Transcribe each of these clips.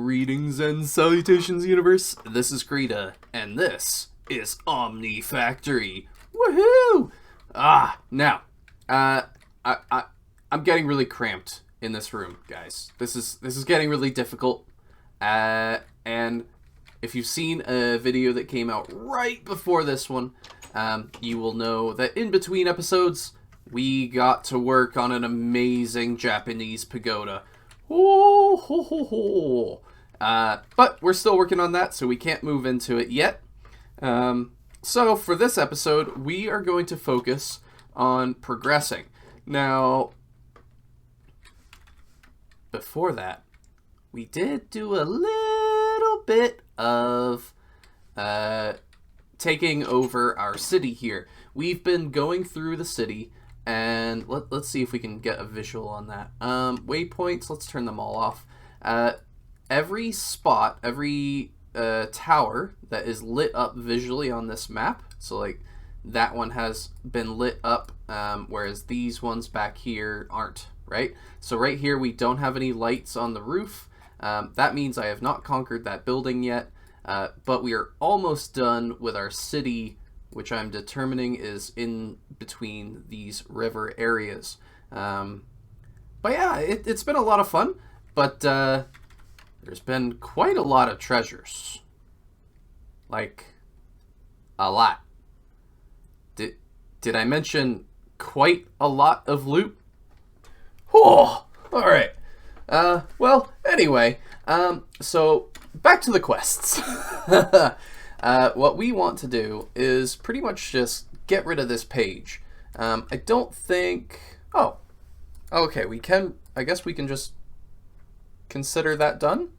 Greetings and salutations, universe. This is Creeta, and this is Omni Factory. Woohoo! I'm getting really cramped in this room, guys. This is getting really difficult. And if you've seen a video that came out right before this one, you will know that in between episodes, we got to work on an amazing Japanese pagoda. Oh, ho, ho, ho. But we're still working on that, so we can't move into it yet. So for this episode, we are going to focus on progressing. Now, before that, we did do a little bit of taking over our city here. We've been going through the city, and let's see if we can get a visual on that. Waypoints, let's turn them all off. Every spot, every tower that is lit up visually on this map, so like that one has been lit up, whereas these ones back here aren't, right? So right here we don't have any lights on the roof. That means I have not conquered that building yet, but we are almost done with our city, which I'm determining is in between these river areas. But yeah, it's been a lot of fun, but there's been quite a lot of treasures. Like, a lot. Did I mention quite a lot of loot? Oh, alright. Well, anyway, so back to the quests. What we want to do is pretty much just get rid of this page. I don't think... Oh, okay, I guess we can just consider that done.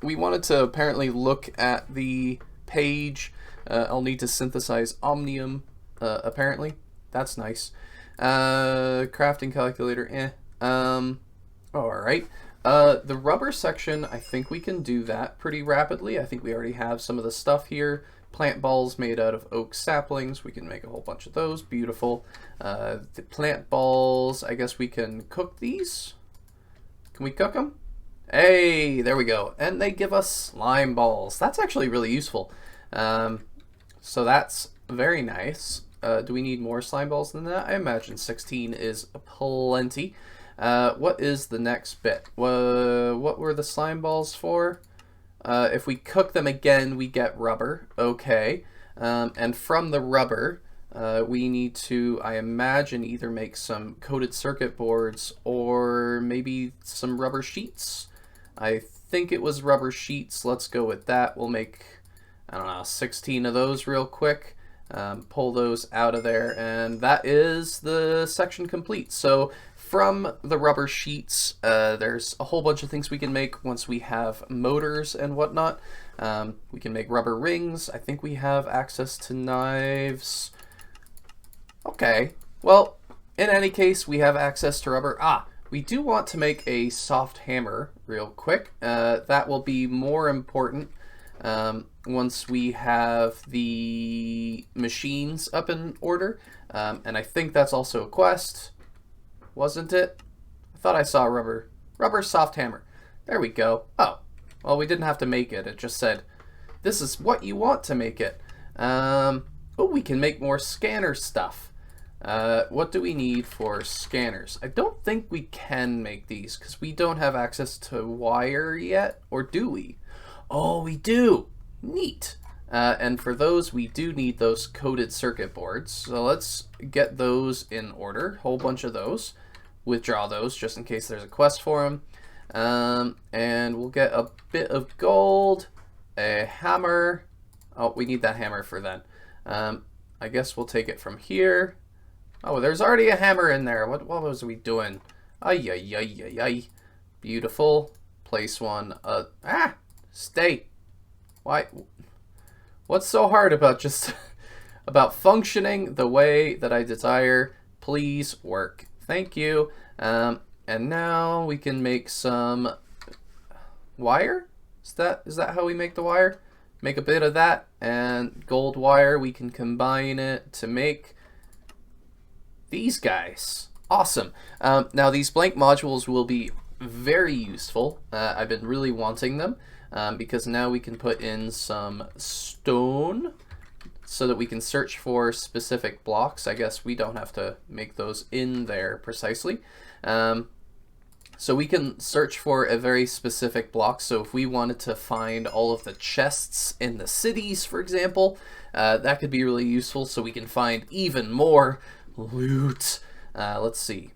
We wanted to apparently look at the page. I'll need to synthesize omnium, apparently. That's nice. Crafting calculator, alright. The rubber section, I think we can do that pretty rapidly. I think we already have some of the stuff here. Plant balls made out of oak saplings. We can make a whole bunch of those. Beautiful. The plant balls, I guess we can cook these. Can we cook them? Hey, there we go. And they give us slime balls. That's actually really useful. So that's very nice. Do we need more slime balls than that? I imagine 16 is plenty. What is the next bit? What were the slime balls for? If we cook them again, we get rubber. Okay. And from the rubber, we need to, I imagine, either make some coated circuit boards or maybe some rubber sheets. I think it was rubber sheets. Let's go with that. We'll make, I don't know, 16 of those real quick. Pull those out of there, and that is the section complete. So from the rubber sheets, there's a whole bunch of things we can make once we have motors and whatnot. We can make rubber rings. I think we have access to knives. Okay, well, in any case, we have access to rubber. We do want to make a soft hammer real quick. That will be more important once we have the machines up in order. And I think that's also a quest. Wasn't it? I thought I saw rubber soft hammer. There we go. Oh, well, we didn't have to make it. It just said, this is what you want to make it. Oh, we can make more scanner stuff. What do we need for scanners? I don't think we can make these because we don't have access to wire yet, or do we? Oh, we do. Neat. And for those, we do need those coated circuit boards. So let's get those in order. Whole bunch of those. Withdraw those just in case there's a quest for them. And we'll get a bit of gold, a hammer. Oh, we need that hammer for then. I guess we'll take it from here. Oh, there's already a hammer in there. What was we doing? Ay, ay, ay, ay, ay. Beautiful. Place one. Stay. Why? What's so hard about just about functioning the way that I desire? Please work. Thank you. And now we can make some wire. Is that how we make the wire? Make a bit of that, and gold wire. We can combine it to make these guys. Awesome. Now these blank modules will be very useful. I've been really wanting them because now we can put in some stone so that we can search for specific blocks. I guess we don't have to make those in there precisely. So we can search for a very specific block. So if we wanted to find all of the chests in the cities, for example, that could be really useful so we can find even more loot. Let's see.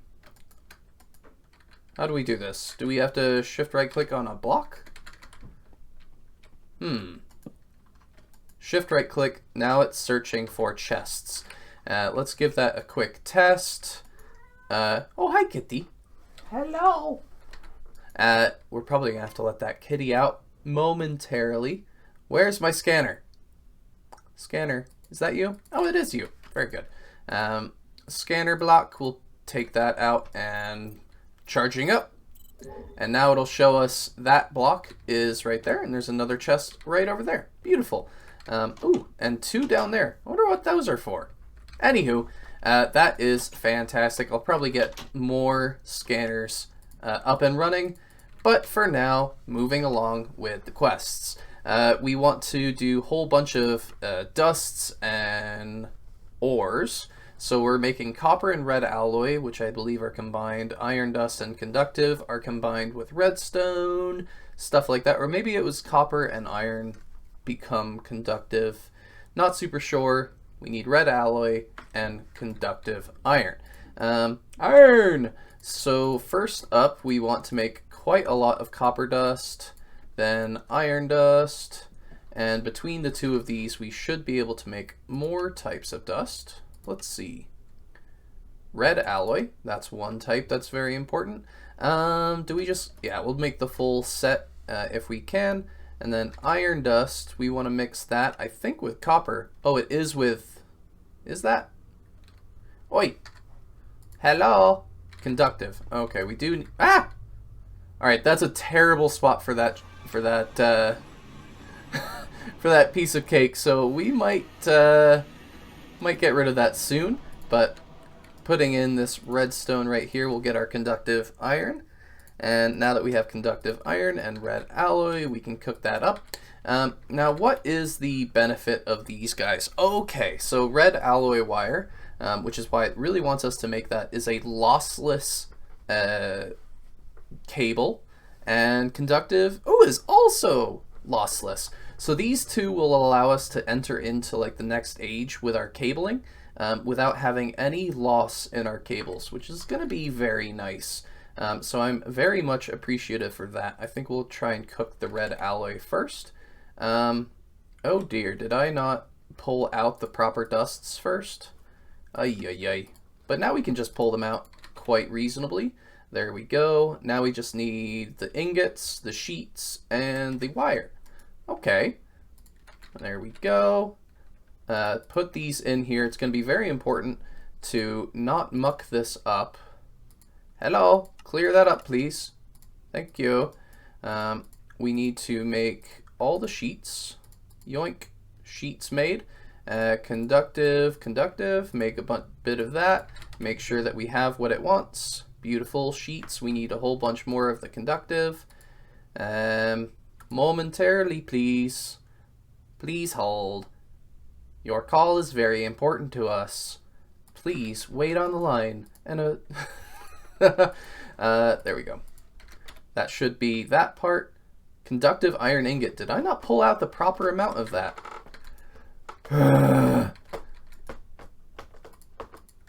How do we do this? Do we have to shift right click on a block? Shift right click, now it's searching for chests. Let's give that a quick test. Oh, hi kitty. Hello. We're probably gonna have to let that kitty out momentarily. Where's my scanner? Scanner, is that you? Oh, it is you. Very good. Scanner block, we'll take that out and charging up. And now it'll show us that block is right there, and there's another chest right over there. Beautiful. Ooh, and 2 down there. I wonder what those are for. Anywho, that is fantastic. I'll probably get more scanners up and running, but for now, moving along with the quests. We want to do a whole bunch of dusts and ores. So we're making copper and red alloy, which I believe are combined. Iron dust and conductive are combined with redstone, stuff like that. Or maybe it was copper and iron become conductive. Not super sure. We need red alloy and conductive iron. Iron! So first up, we want to make quite a lot of copper dust, then iron dust, and between the two of these, we should be able to make more types of dust. Let's see. Red alloy, that's one type that's very important. Do we just, yeah, we'll make the full set if we can. And then iron dust, we want to mix that, I think, with copper. Oh, it is with, is that? Oi! Hello! Conductive. Okay, we do, ah! Alright, that's a terrible spot for that, for that piece of cake, so we might get rid of that soon, but putting in this redstone right here will get our conductive iron. And now that we have conductive iron and red alloy, we can cook that up. Now, what is the benefit of these guys? Okay, so red alloy wire, which is why it really wants us to make that, is a lossless cable. And conductive, is also lossless. So these two will allow us to enter into like the next age with our cabling without having any loss in our cables, which is going to be very nice. So I'm very much appreciative for that. I think we'll try and cook the red alloy first. Oh dear, did I not pull out the proper dusts first? Ay, ay, ay. But now we can just pull them out quite reasonably. There we go. Now we just need the ingots, the sheets, and the wire. Okay. There we go. Put these in here. It's going to be very important to not muck this up. Hello, clear that up, please. Thank you. We need to make all the sheets. Yoink, sheets made. Conductive, make a bit of that. Make sure that we have what it wants. Beautiful sheets. We need a whole bunch more of the conductive. Momentarily, please. Please hold. Your call is very important to us. Please wait on the line. And there we go. That should be that part. Conductive iron ingot. Did I not pull out the proper amount of that? Ay,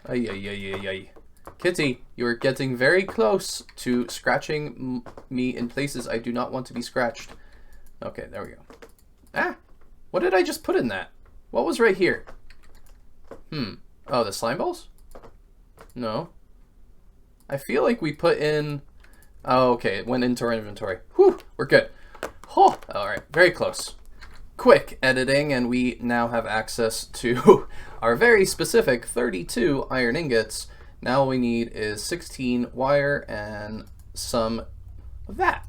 ay, ay, ay, ay. Kitty, you are getting very close to scratching me in places I do not want to be scratched. Okay, there we go. Ah! What did I just put in that? What was right here? Oh, the slime balls? No. I feel like we put in... Oh, okay, it went into our inventory. Whew, we're good. Oh, alright, very close. Quick editing, and we now have access to our very specific 32 iron ingots. Now all we need is 16 wire and some of that.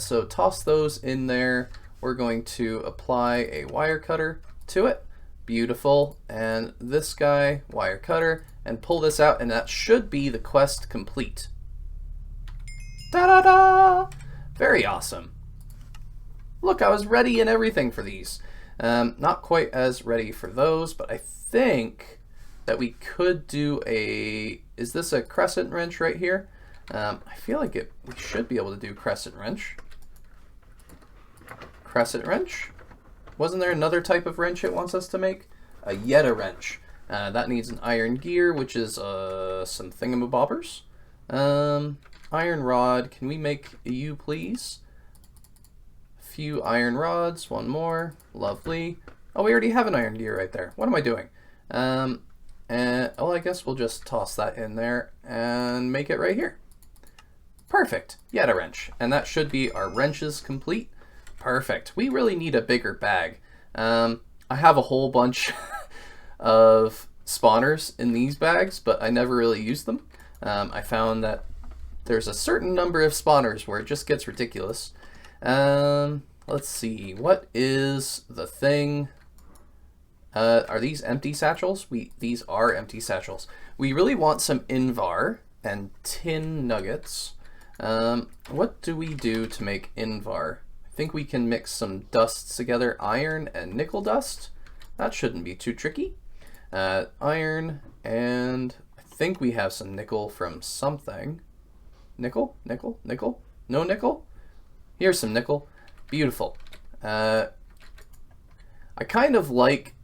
So toss those in there. We're going to apply a wire cutter to it. Beautiful. And this guy, wire cutter, and pull this out, and that should be the quest complete. Ta-da-da! Very awesome. Look, I was ready and everything for these. Not quite as ready for those, but I think that we could do a... Is this a crescent wrench right here? I feel like we should be able to do crescent wrench. Crescent wrench? Wasn't there another type of wrench it wants us to make? A Yetta wrench. That needs an iron gear, which is some thingamabobbers. Iron rod. Can we make you, please? Few iron rods. One more. Lovely. Oh, we already have an iron gear right there. What am I doing? Well, I guess we'll just toss that in there and make it right here. Perfect. Yetta wrench. And that should be our wrenches complete. Perfect. We really need a bigger bag. I have a whole bunch of spawners in these bags, but I never really use them. I found that there's a certain number of spawners where it just gets ridiculous. Let's see. What is the thing? Are these empty satchels? These are empty satchels. We really want some invar and tin nuggets. What do we do to make invar? I think we can mix some dusts together, iron and nickel dust. That shouldn't be too tricky. Iron, and I think we have some nickel from something. Nickel? Nickel? Nickel? No nickel? Here's some nickel. Beautiful. I kind of like...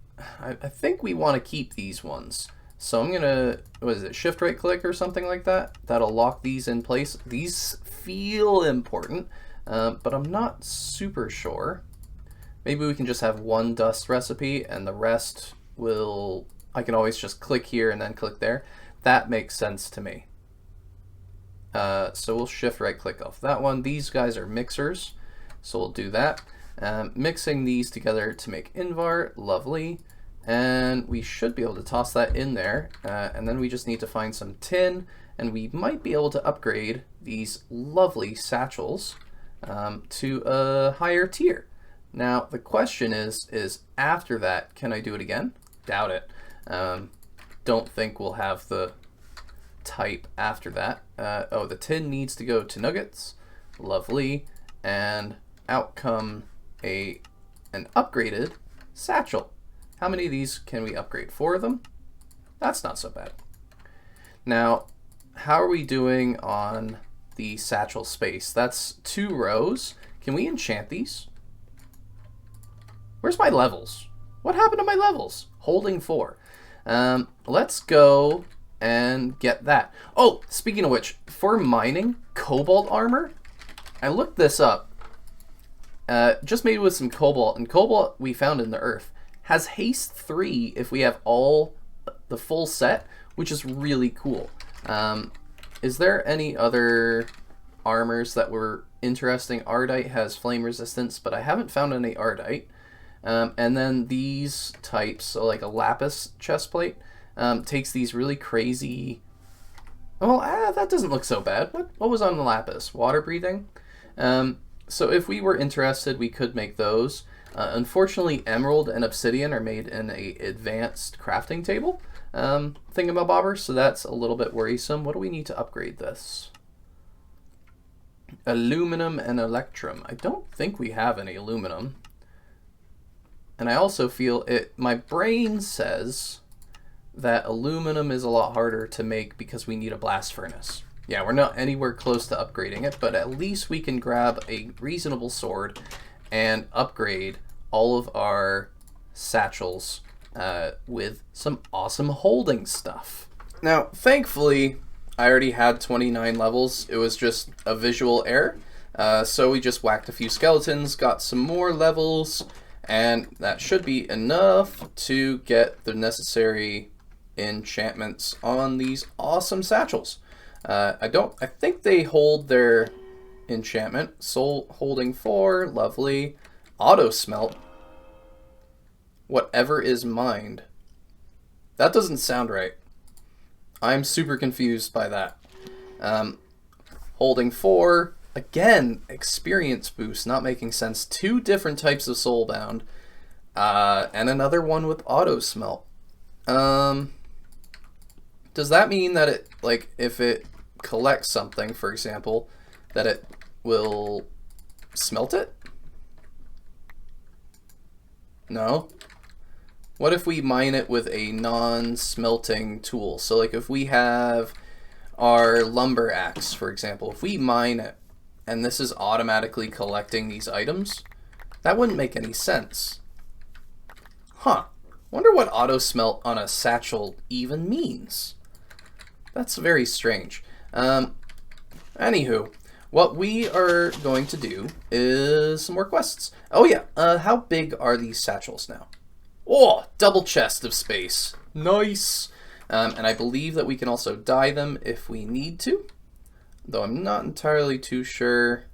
I think we want to keep these ones. So I'm gonna, what is it, shift right click or something like that? That'll lock these in place. These feel important, but I'm not super sure. Maybe we can just have one dust recipe and the rest will, I can always just click here and then click there. That makes sense to me. So we'll shift right click off that one. These guys are mixers, so we'll do that. Mixing these together to make invar, lovely. And we should be able to toss that in there. And then we just need to find some tin, and we might be able to upgrade these lovely satchels to a higher tier. Now, the question is after that, can I do it again? Doubt it. Don't think we'll have the type after that. Oh, the tin needs to go to nuggets. Lovely. And out come an upgraded satchel. How many of these can we upgrade? 4 of them? That's not so bad. Now, how are we doing on the satchel space? That's 2 rows. Can we enchant these? Where's my levels? What happened to my levels? Holding 4. Let's go and get that. Oh, speaking of which, for mining, cobalt armor, I looked this up. Just made with some cobalt, and cobalt we found in the earth has haste 3 if we have all the full set, which is really cool. Is there any other armors that were interesting? Ardite has flame resistance, but I haven't found any Ardite. And then these types, so like a lapis chestplate, takes these really crazy... Well, that doesn't look so bad. What was on the lapis? Water breathing? So if we were interested, we could make those. Unfortunately, emerald and obsidian are made in a advanced crafting table thingamabobber, so that's a little bit worrisome. What do we need to upgrade this? Aluminum and electrum. I don't think we have any aluminum. And I also feel my brain says that aluminum is a lot harder to make because we need a blast furnace. Yeah, we're not anywhere close to upgrading it, but at least we can grab a reasonable sword and upgrade all of our satchels with some awesome holding stuff. Now, thankfully, I already had 29 levels. It was just a visual error. So we just whacked a few skeletons, got some more levels, and that should be enough to get the necessary enchantments on these awesome satchels. I think they hold their enchantment. Soul holding 4, lovely. Auto smelt. Whatever is mined. That doesn't sound right. I'm super confused by that. Holding 4, again, experience boost, not making sense. 2 different types of soulbound, and another one with auto smelt. Does that mean that it, like, if it collects something, for example, that it will smelt it? No? What if we mine it with a non-smelting tool? So like if we have our lumber axe, for example, if we mine it and this is automatically collecting these items, that wouldn't make any sense. Huh. Wonder what auto smelt on a satchel even means. That's very strange. Anywho, what we are going to do is some more quests. Oh yeah, how big are these satchels now? Oh, double chest of space. Nice. And I believe that we can also dye them if we need to, though I'm not entirely too sure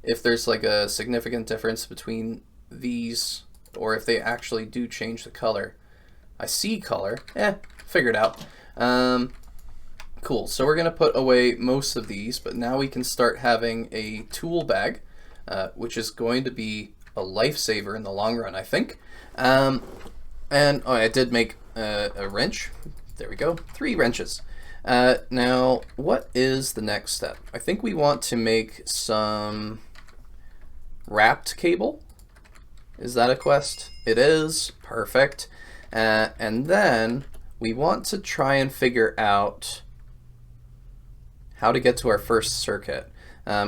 if there's like a significant difference between these or if they actually do change the color. I see color. Figured out. Cool. So we're going to put away most of these, but now we can start having a tool bag, which is going to be a lifesaver in the long run, I think. And oh, I did make a wrench. There we go. 3 wrenches. Now, what is the next step? I think we want to make some wrapped cable. Is that a quest? It is. Perfect. And then we want to try and figure out how to get to our first circuit.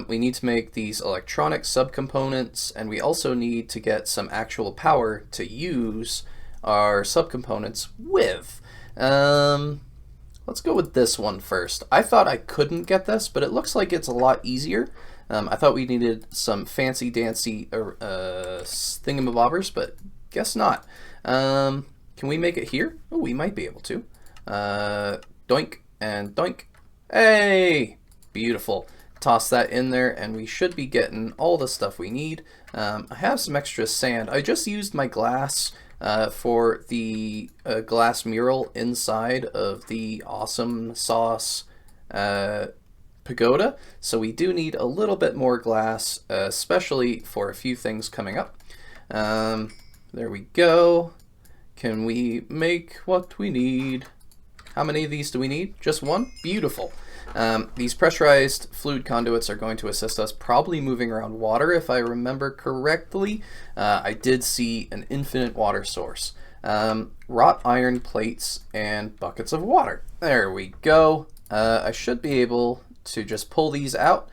We need to make these electronic subcomponents, and we also need to get some actual power to use our subcomponents with. Let's go with this one first. I thought I couldn't get this, but it looks like it's a lot easier. I thought we needed some fancy dancy thingamabobbers, but guess not. Can we make it here? Oh, we might be able to. Doink and doink. Hey! Beautiful. Toss that in there and we should be getting all the stuff we need. I have some extra sand. I just used my glass for the glass mural inside of the awesome sauce pagoda, so we do need a little bit more glass, especially for a few things coming up. There we go. Can we make what we need? How many of these do we need? Just one? Beautiful. These pressurized fluid conduits are going to assist us probably moving around water, if I remember correctly. I did see an infinite water source. Wrought iron plates and buckets of water. There we go. I should be able to just pull these out.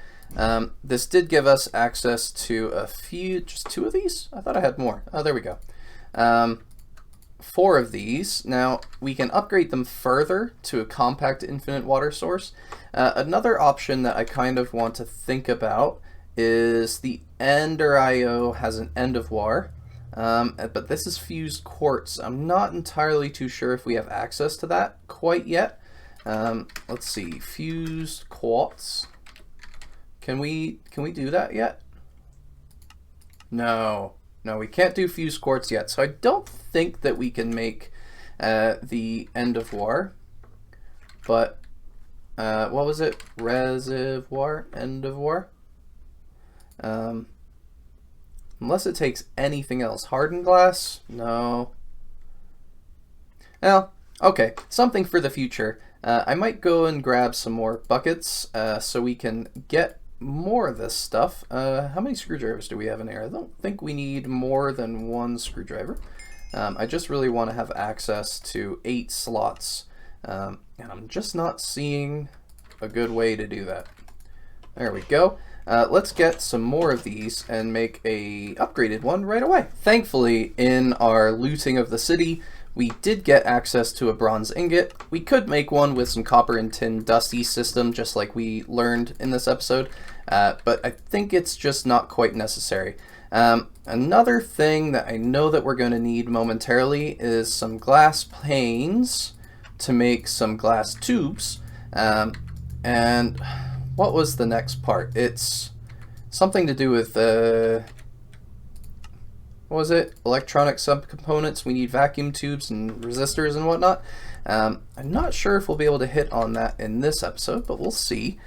This did give us access to a few, just 2 of these? I thought I had more. Oh, there we go. 4 of these. Now, we can upgrade them further to a compact infinite water source. Another option that I kind of want to think about is the Ender IO has an end of war, but this is fused quartz. I'm not entirely too sure if we have access to that quite yet. Let's see, fused quartz. Can we do that yet? No. No, we can't do fused quartz yet, so I don't think that we can make the end of war. But what was it? Reservoir, end of war. Unless it takes anything else. Hardened glass? No. Well, okay, something for the future. I might go and grab some more buckets so we can get more of this stuff. How many screwdrivers do we have in here? I don't think we need more than 1 screwdriver. I just really want to have access to 8 slots, and I'm just not seeing a good way to do that. There we go. Let's get some more of these and make a upgraded one right away. Thankfully, in our looting of the city, we did get access to a bronze ingot. We could make one with some copper and tin dusty system, just like we learned in this episode, but I think it's just not quite necessary. Another thing that I know that we're going to need momentarily is some glass panes to make some glass tubes. And what was the next part? It's something to do with what was it? Electronic subcomponents. We need vacuum tubes and resistors and whatnot. I'm not sure if we'll be able to hit on that in this episode, but we'll see.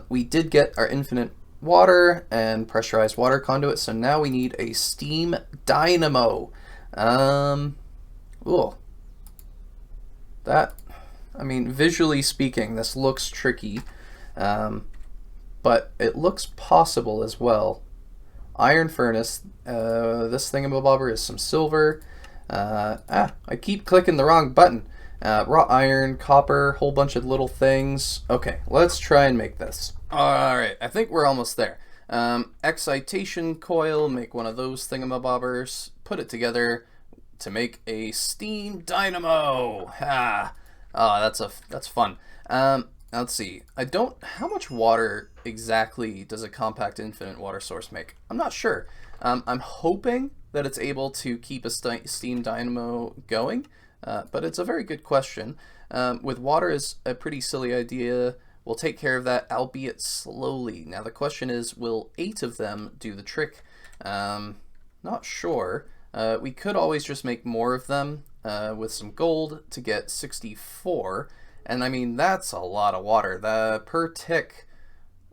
We did get our infinite water and pressurized water conduit, so now we need a Steam Dynamo. Ooh. That, I mean, visually speaking, this looks tricky. But but it looks possible as well. Iron furnace. This thingamabobber is some silver. I keep clicking the wrong button. Raw iron, copper, whole bunch of little things. Okay, let's try and make this. Alright, I think we're almost there. Excitation coil, make one of those thingamabobbers, put it together to make a Steam Dynamo. That's fun. Let's see. How much water exactly does a compact infinite water source make? I'm not sure. I'm hoping that it's able to keep a Steam Dynamo going, but it's a very good question. With water is a pretty silly idea. We'll take care of that, albeit slowly. Now the question is, will 8 of them do the trick? Not sure. We could always just make more of them with some gold to get 64. And I mean, that's a lot of water. The per tick,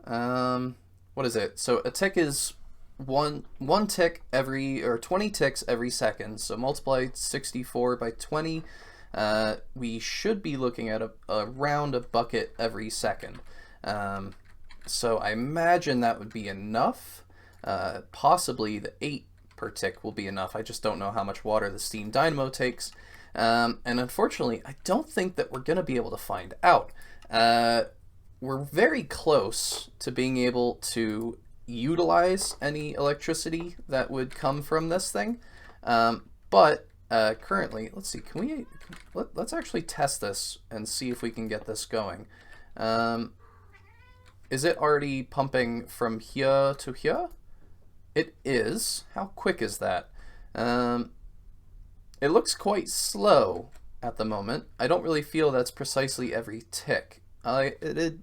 what is it? So a tick is one tick every, or 20 ticks every second. So multiply 64 by 20. We should be looking at around a bucket every second. So I imagine that would be enough. Possibly the 8 per tick will be enough. I just don't know how much water the Steam Dynamo takes. And unfortunately, I don't think that we're going to be able to find out. We're very close to being able to utilize any electricity that would come from this thing. But currently, let's see, let's actually test this and see if we can get this going. Is it already pumping from here to here? It is. How quick is that? It looks quite slow at the moment. I don't really feel that's precisely every tick. It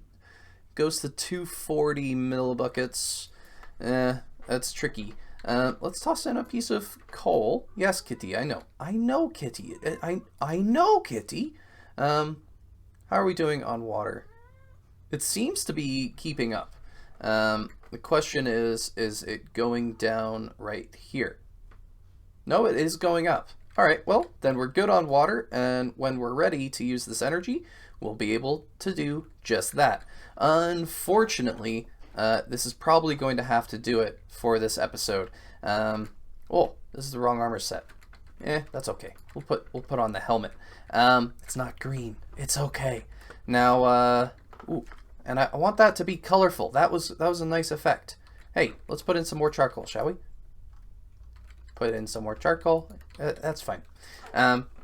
goes to 240 millibuckets. That's tricky. Let's toss in a piece of coal. Yes, Kitty, I know. I know, Kitty. I know, Kitty. How are we doing on water? It seems to be keeping up. The question is it going down right here? No, it is going up. All right, well, then we're good on water, and when we're ready to use this energy, we'll be able to do just that. Unfortunately, this is probably going to have to do it for this episode. Oh, this is the wrong armor set. That's okay. We'll put on the helmet. It's not green. It's okay. Now, ooh, and I want that to be colorful. That was a nice effect. Hey, let's put in some more charcoal, shall we? Put in some more charcoal. That's fine.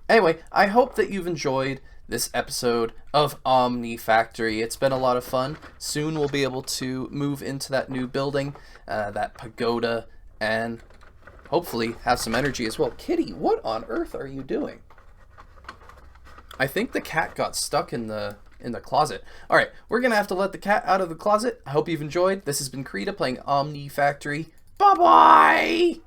Anyway, I hope that you've enjoyed this episode of Omni Factory. It's been a lot of fun. Soon we'll be able to move into that new building, that pagoda, and hopefully have some energy as well. Kitty, what on earth are you doing? I think the cat got stuck in the closet. All right, we're gonna have to let the cat out of the closet. I hope you've enjoyed. This has been Creeta playing Omni Factory. Bye-bye!